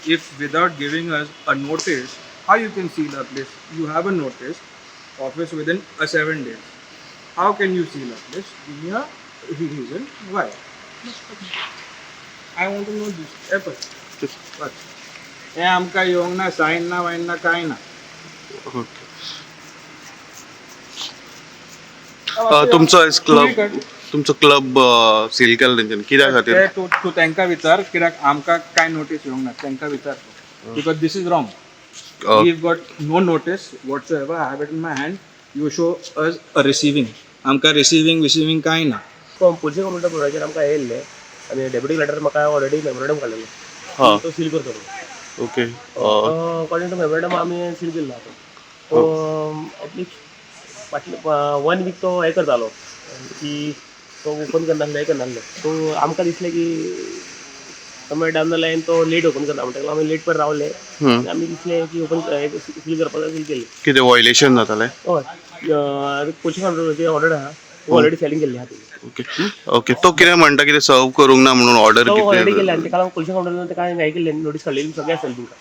if without giving us a notice, how you can seal a place? You have a notice, office within 7 days. How can you seal a place? Give me a reason why. I want to know this. Apple. What? हे आमकां येवंक ना, सायन ना, वायन ना, कांय ना. तुमचो तुमचो क्लब सील केला तेंच्यानी कित्या खातीर? ते तूं तांकां विचार, कित्याक आमकां कांय नोटीस येवंक ना, तांकां विचार. Because this is wrong. We got no notice whatsoever. I have it in my hand. You show us a receiving. आमकां रिसिविंग कांय ना. पुलिस कंप्लेंट बरोवपाचेर आमकां येयल्ले आनी डेप्युटी कलेक्टर म्हाका ऑलरेडी मेमोरेंडम काडलेलो तो सील करतलो. ओके. अकॉर्डिंग टू मेमोरेंडम आमी सील केल्लो आतां. तो एटलिस्ट फाटले 1 वीक तो हें करतालो की तो ओपन करनासलो हें करनासलो. सो आमकां दिसलें की समज टायम जालो आनी तो लेट ओपन करता म्हणटकीर आमी लेट पर्यंत रावले आनी आमी दिसलें की ओपन सील करपाक सील केल्ली. कितें वायलेशन जातालें? हय पुलिस कंट्रोलाची ऑर्डर आहा ऑलरेडी सेलींग केल्ली आहा ती. ओके. ओके. तो कितें म्हणटा, कितें सर्व करूंक ना म्हणून ऑर्डर तो ऑलरेडी कितें? केल्ली आनी तेका लागून पुलिस कंट्रोलान तेका हें केल्लें नोटीस काडलेली सगळें आसलेली तुमकां.